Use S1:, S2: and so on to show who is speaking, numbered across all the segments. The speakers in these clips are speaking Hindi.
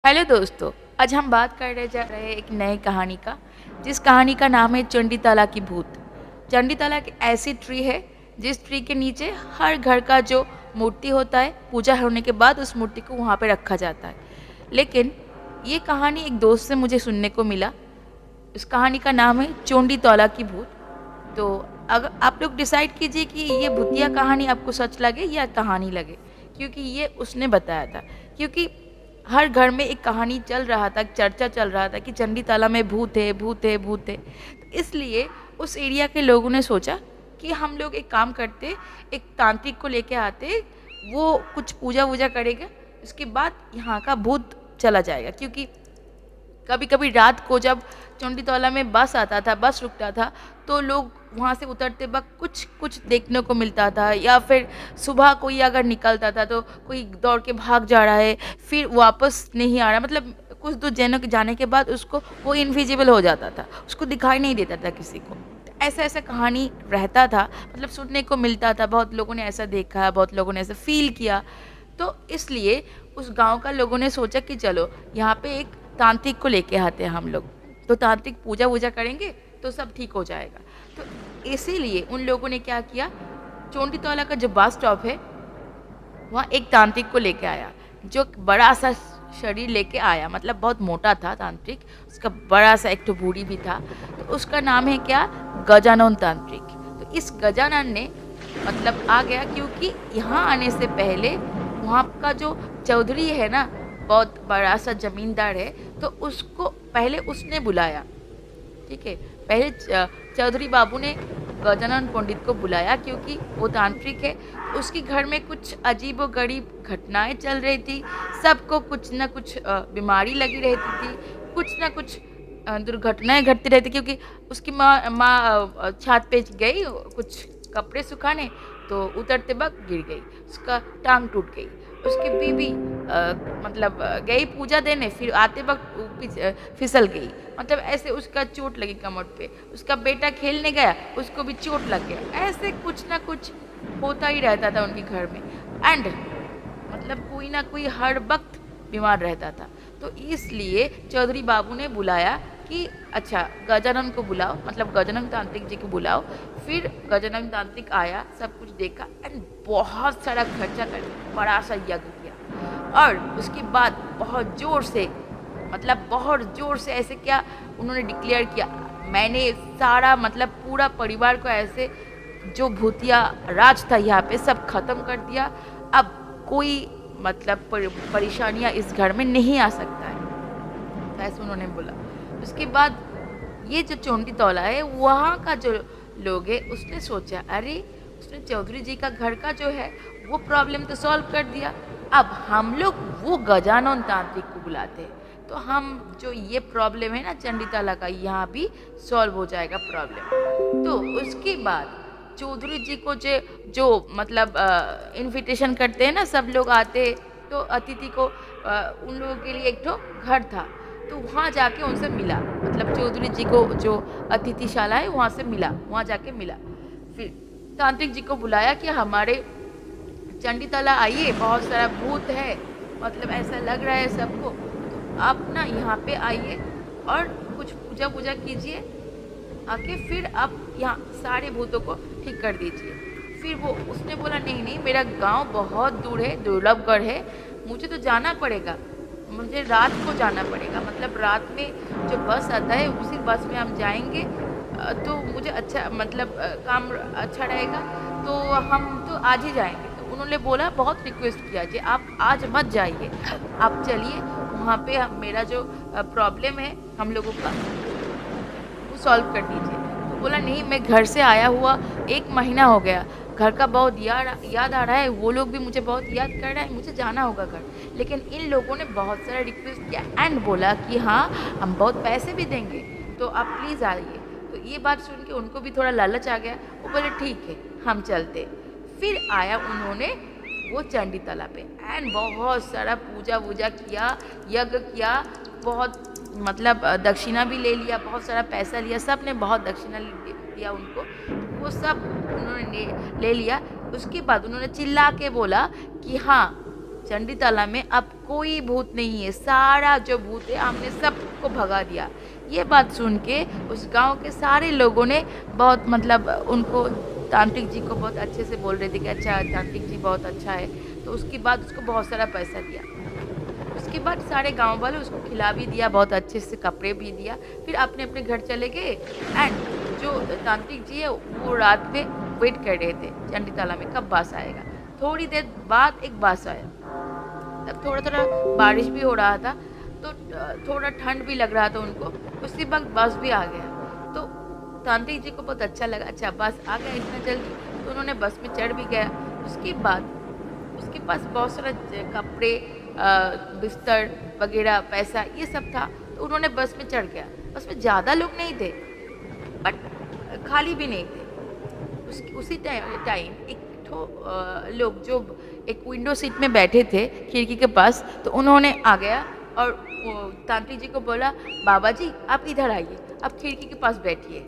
S1: हेलो दोस्तों। आज हम बात करने जा रहे हैं एक नई कहानी का, जिस कहानी का नाम है चंडीताला की भूत। चंडीताला एक ऐसी ट्री है जिस ट्री के नीचे हर घर का जो मूर्ति होता है, पूजा होने के बाद उस मूर्ति को वहाँ पे रखा जाता है। लेकिन ये कहानी एक दोस्त से मुझे सुनने को मिला। इस कहानी का नाम है चंडीताला की भूत। तो अगर आप लोग डिसाइड कीजिए कि ये भूतिया कहानी आपको सच लगे या कहानी लगे, क्योंकि ये उसने बताया था। क्योंकि हर घर में एक कहानी चल रहा था, चर्चा चल रहा था कि चंडीताला में भूत है, भूत है, भूत है। तो इसलिए उस एरिया के लोगों ने सोचा कि हम लोग एक काम करते, एक तांत्रिक को लेके आते, वो कुछ पूजा वूजा करेगा, उसके बाद यहाँ का भूत चला जाएगा। क्योंकि कभी कभी रात को जब चंडीतौला में बस आता था, बस रुकता था, तो लोग वहाँ से उतरते वक्त कुछ कुछ देखने को मिलता था। या फिर सुबह कोई अगर निकलता था तो कोई दौड़ के भाग जा रहा है, फिर वापस नहीं आ रहा, मतलब कुछ दूर जाने के बाद उसको वो इनविजिबल हो जाता था, उसको दिखाई नहीं देता था किसी को। तो ऐसा ऐसा कहानी रहता था, मतलब सुनने को मिलता था। बहुत लोगों ने ऐसा देखा, बहुत लोगों ने ऐसा फील किया। तो इसलिए उस गांव का लोगों ने सोचा कि चलो यहाँ पे एक तांत्रिक को लेके आते हैं हम लोग, तो तांत्रिक पूजा वूजा करेंगे तो सब ठीक हो जाएगा। तो इसीलिए उन लोगों ने क्या किया, चंडीतौला का जो बस स्टॉप है वहाँ एक तांत्रिक को लेके आया, जो बड़ा सा शरीर लेके आया, मतलब बहुत मोटा था तांत्रिक, उसका बड़ा सा एक तो बूढ़ी भी था। तो उसका नाम है क्या, गजानन तांत्रिक। तो इस गजानन ने मतलब आ गया, क्योंकि यहाँ आने से पहले वहाँ का जो चौधरी है ना, बहुत बड़ा सा जमींदार है, तो उसको पहले उसने बुलाया। ठीक है, पहले चौधरी बाबू ने गजानन पंडित को बुलाया, क्योंकि वो तांत्रिक है। उसके घर में कुछ अजीब व गरीब घटनाएं चल रही थी, सबको कुछ ना कुछ बीमारी लगी रहती थी, कुछ ना कुछ दुर्घटनाएं घटती रहती। क्योंकि उसकी माँ छत पे गई कुछ कपड़े सुखाने, तो उतरते वक्त गिर गई, उसका टांग टूट गई। उसकी बीवी मतलब गई पूजा देने, फिर आते वक्त फिसल गई, मतलब ऐसे उसका चोट लगी कमर पे। उसका बेटा खेलने गया, उसको भी चोट लग गया। ऐसे कुछ ना कुछ होता ही रहता था उनके घर में। एंड मतलब कोई ना कोई हर वक्त बीमार रहता था। तो इसलिए चौधरी बाबू ने बुलाया कि अच्छा गजानन को बुलाओ, मतलब गजानन तांत्रिक जी को बुलाओ। फिर गजानन तांत्रिक आया, सब कुछ देखा एंड बहुत सारा खर्चा कर बड़ा सा यज्ञ किया। और उसके बाद बहुत ज़ोर से, मतलब बहुत ज़ोर से ऐसे क्या उन्होंने डिक्लेयर किया, मैंने सारा मतलब पूरा परिवार को ऐसे जो भूतिया राज था यहाँ पे सब खत्म कर दिया। अब कोई मतलब परेशानियाँ इस घर में नहीं आ सकता है, तो ऐसे उन्होंने बोला। उसके बाद ये जो चंडीतौला है वहाँ का जो लोग है, उसने सोचा अरे उसने चौधरी जी का घर का जो है वो प्रॉब्लम तो सॉल्व कर दिया, अब हम लोग वो गजानन तांत्रिक को बुलाते हैं, तो हम जो ये प्रॉब्लम है ना चंडीतौला का, यहाँ भी सॉल्व हो जाएगा प्रॉब्लम। तो उसके बाद चौधरी जी को जो मतलब इनविटेशन करते हैं ना, सब लोग आते, तो अतिथि को उन लोगों के लिए एक तो घर था, तो वहाँ जाके उनसे मिला, मतलब चौधरी जी को जो अतिथिशाला है वहाँ से मिला, वहाँ जाके मिला। फिर तांत्रिक जी को बुलाया कि हमारे चंडीतला आइए, बहुत सारा भूत है, मतलब ऐसा लग रहा है सबको, तो आप ना यहाँ पे आइए और कुछ पूजा पूजा कीजिए आके, फिर आप यहाँ सारे भूतों को ठीक कर दीजिए। फिर वो उसने बोला नहीं नहीं, मेरा गांव बहुत दूर है, दुर्लभगढ़ है, मुझे तो जाना पड़ेगा, मुझे रात को जाना पड़ेगा, मतलब रात में जो बस आता है उसी बस में हम जाएंगे, तो मुझे अच्छा मतलब काम अच्छा रहेगा, तो हम तो आज ही जाएंगे। तो उन्होंने बोला, बहुत रिक्वेस्ट किया जी आप आज मत जाइए, आप चलिए वहाँ पे मेरा जो प्रॉब्लम है हम लोगों का वो सॉल्व कर दीजिए। तो बोला नहीं, मैं घर से आया हुआ 1 महीना हो गया, घर का बहुत याद आ रहा है, वो लोग भी मुझे बहुत याद कर रहा है, मुझे जाना होगा घर। लेकिन इन लोगों ने बहुत सारा रिक्वेस्ट किया एंड बोला कि हाँ हम बहुत पैसे भी देंगे, तो आप प्लीज़ आइए। तो ये बात सुन के उनको भी थोड़ा लालच आ गया, वो बोले ठीक है हम चलते। फिर आया उन्होंने वो चंडीतला पे एंड बहुत सारा पूजा वूजा किया, यज्ञ किया, बहुत मतलब दक्षिणा भी ले लिया, बहुत सारा पैसा लिया, सब ने बहुत दक्षिणा दिया उनको, वो सब उन्होंने ले लिया। उसके बाद उन्होंने चिल्ला के बोला कि हाँ चंडीताला में अब कोई भूत नहीं है, सारा जो भूत है हमने सबको भगा दिया। ये बात सुन के उस गांव के सारे लोगों ने बहुत मतलब उनको तांत्रिक जी को बहुत अच्छे से बोल रहे थे कि अच्छा तांत्रिक जी बहुत अच्छा है। तो उसके बाद उसको बहुत सारा पैसा दिया। उसके बाद सारे गांव वाले उसको खिला भी दिया, बहुत अच्छे से कपड़े भी दिया। फिर अपने अपने घर चले गए। एंड जो तांत्रिक जी है वो रात में वेट कर रहे थे चंडीताला में कब बस आएगा। थोड़ी देर बाद एक बस आया। तब थोड़ा थोड़ा बारिश भी हो रहा था, तो थोड़ा ठंड भी लग रहा था उनको। उसी वक्त बस भी आ गया। तो तांत्रिक जी को बहुत अच्छा लगा, अच्छा बस आ गया इतना जल्दी, तो उन्होंने बस में चढ़ भी गया। उसके बाद उसके पास बहुत सारा कपड़े, बिस्तर वगैरह, पैसा ये सब था। तो उन्होंने बस में चढ़ गया। बस में ज़्यादा लोग नहीं थे बट खाली भी नहीं थे। उसी टाइम एक लोग जो एक विंडो सीट में बैठे थे खिड़की के पास, तो उन्होंने आ गया और तांत्रिक जी को बोला, बाबा जी आप इधर आइए, आप खिड़की के पास बैठिए।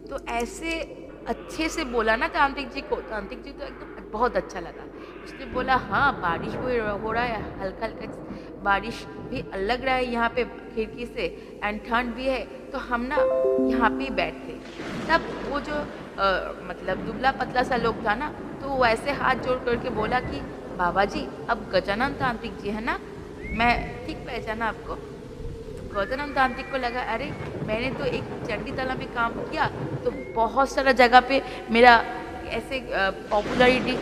S1: तो ऐसे अच्छे से बोला ना तांत्रिक जी को, तांत्रिक जी तो एकदम बहुत अच्छा लगा। उसने बोला हाँ बारिश भी हो रहा है, हल्का हल्का बारिश भी लग रहा है यहाँ पे खिड़की से, एंड ठंड भी है, तो हम ना यहाँ पे ही बैठते। तब वो जो मतलब दुबला पतला सा लोग था ना, तो वो ऐसे हाथ जोड़ करके बोला कि बाबा जी अब गजानन तांत्रिक जी है ना, मैं ठीक पहचाना आपको। गजानन तांत्रिक को लगा अरे मैंने तो एक चंडीताला में काम किया तो बहुत सारा जगह पे मेरा ऐसे पॉपुलैरिटी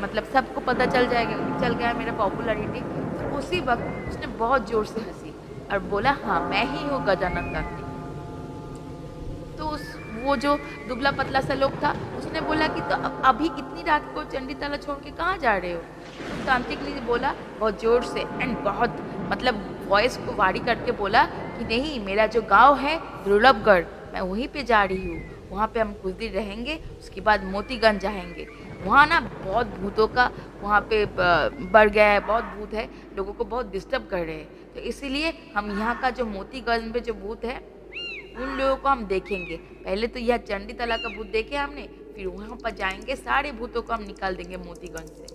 S1: मतलब सबको पता चल गया मेरा पॉपुलैरिटी। तो उसी वक्त उसने बहुत ज़ोर से हंसी और बोला हाँ मैं ही हूँ गजानन तांत्रिक। तो वो जो दुबला पतला सा लोग था उसने बोला कि तो अभी इतनी रात को चंडीताला छोड़ के कहाँ जा रहे हो। तो तांत्रिक ने बोला बहुत ज़ोर से एंड बहुत मतलब वॉइस को भारी करके बोला कि नहीं मेरा जो गांव है दुर्लभगढ़, मैं वहीं पे जा रही हूँ, वहाँ पे हम कुछ दिन रहेंगे, उसके बाद मोतीगंज जाएंगे। वहाँ ना बहुत भूतों का वहाँ पे बढ़ गया है, बहुत भूत है, लोगों को बहुत डिस्टर्ब कर रहे हैं। तो इसीलिए हम यहाँ का जो मोतीगंज में जो भूत है उन लोगों को हम देखेंगे। पहले तो यह चंडीताला का भूत देखे हमने, फिर वहाँ पर जाएंगे, सारे भूतों को हम निकाल देंगे मोतीगंज से।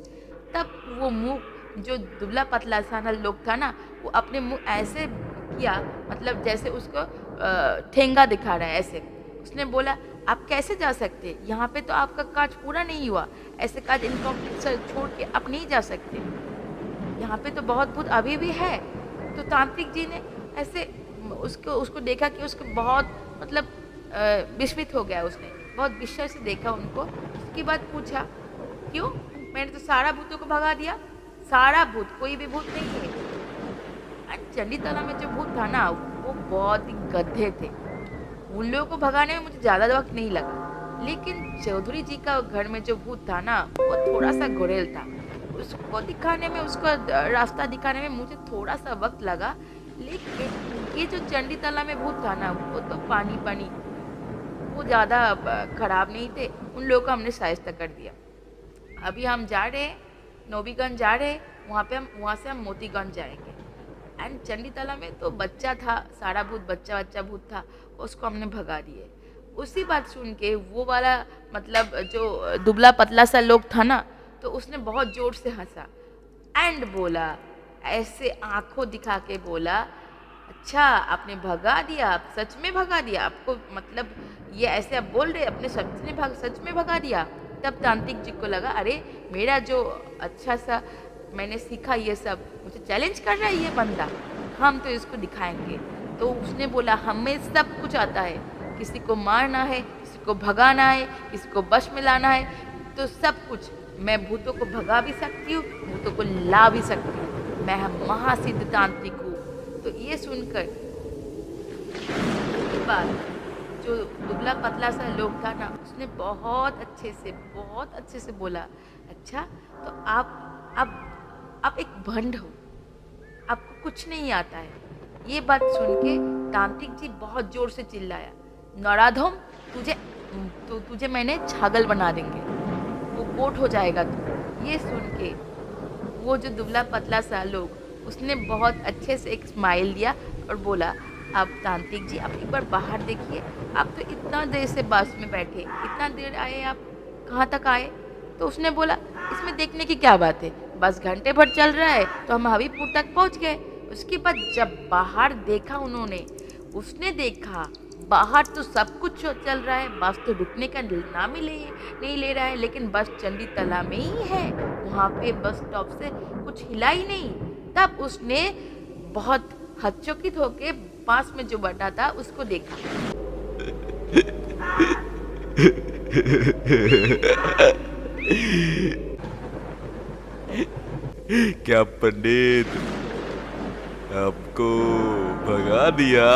S1: तब वो मुँह जो दुबला पतला सा ना लोग था ना, वो अपने मुँह ऐसे किया मतलब जैसे उसको ठेंगा दिखा रहा है ऐसे। उसने बोला आप कैसे जा सकते हैं, यहाँ पे तो आपका काज पूरा नहीं हुआ, ऐसे काज इनकम्प्लीट छोड़ के आप नहीं जा सकते, यहाँ पे तो बहुत भूत अभी भी है। तो तांत्रिक जी ने ऐसे उसको देखा कि उसको बहुत मतलब विस्मित हो गया। उसने बहुत विस्मय से देखा उनको। उसके बाद पूछा क्यों, मैंने तो सारा भूतों को भगा दिया, सारा भूत, कोई भी भूत नहीं है। चंडीताला में जो भूत था ना वो बहुत ही गधे थे, उन लोगों को भगाने में मुझे ज़्यादा वक्त नहीं लगा। लेकिन चौधरी जी का घर में जो भूत था ना वो थोड़ा सा घुड़ैल था, उसको दिखाने में, उसको रास्ता दिखाने में मुझे थोड़ा सा वक्त लगा। लेकिन ये जो चंडीताला में भूत था ना वो तो पानी पानी, वो ज़्यादा खराब नहीं थे, उन लोगों को हमने शाइस्ता कर दिया। अभी हम जा रहे हैं नोबीगंज जा रहे हैं, वहाँ से हम मोतीगंज जाएंगे। एंड चंडीताला में तो बच्चा था, सारा भूत बच्चा भूत था, उसको हमने भगा दिए। उसी बात सुन के वो वाला मतलब जो दुबला पतला सा लोग था ना, तो उसने बहुत ज़ोर से हंसा एंड बोला, ऐसे आंखों दिखा के बोला, अच्छा आपने भगा दिया, आप सच में भगा दिया, आपको मतलब ये ऐसे आप बोल रहे अपने सच में भगा दिया। तब तांत्रिक जी को लगा अरे मेरा जो अच्छा सा मैंने सीखा ये सब, मुझे चैलेंज कर रहा है ये बंदा, हम तो इसको दिखाएंगे। तो उसने बोला हमें सब कुछ आता है, किसी को मारना है, किसी को भगाना है, किसी को बश में लाना है, तो सब कुछ मैं भूतों को भगा भी सकती हूँ, भूतों को ला भी सकती हूँ, मैं महासिद्ध तांत्रिक हूँ। तो ये सुनकर बात जो दुबला पतला सा लोग था ना उसने बहुत अच्छे से बोला, अच्छा तो आप एक भंड हो, आपको कुछ नहीं आता है। ये बात सुन के तांत्रिक जी बहुत जोर से चिल्लाया, नराधम तुझे मैंने छागल बना देंगे, वो गोट हो जाएगा तू। ये सुन के वो जो दुबला पतला सा लोग उसने बहुत अच्छे से एक स्माइल दिया और बोला, आप तांत्रिक जी आप एक बार बाहर देखिए, आप तो इतना देर से बस में बैठे, इतना देर आए, आप कहाँ तक आए। तो उसने बोला इसमें देखने की क्या बात है, बस घंटे भर चल रहा है तो हम हबीबपुर तक पहुंच गए। उसके बाद जब बाहर देखा उन्होंने, उसने देखा बाहर तो सब कुछ चल रहा है, बस तो रुकने का नाम ही नहीं ले रहा है, लेकिन बस चंडी तालाब में ही है, वहाँ पे बस स्टॉप से कुछ हिला ही नहीं। तब उसने बहुत हचचकित होके पास में जो बटा था उसको देखा।
S2: क्या पंडित, आपको भगा दिया?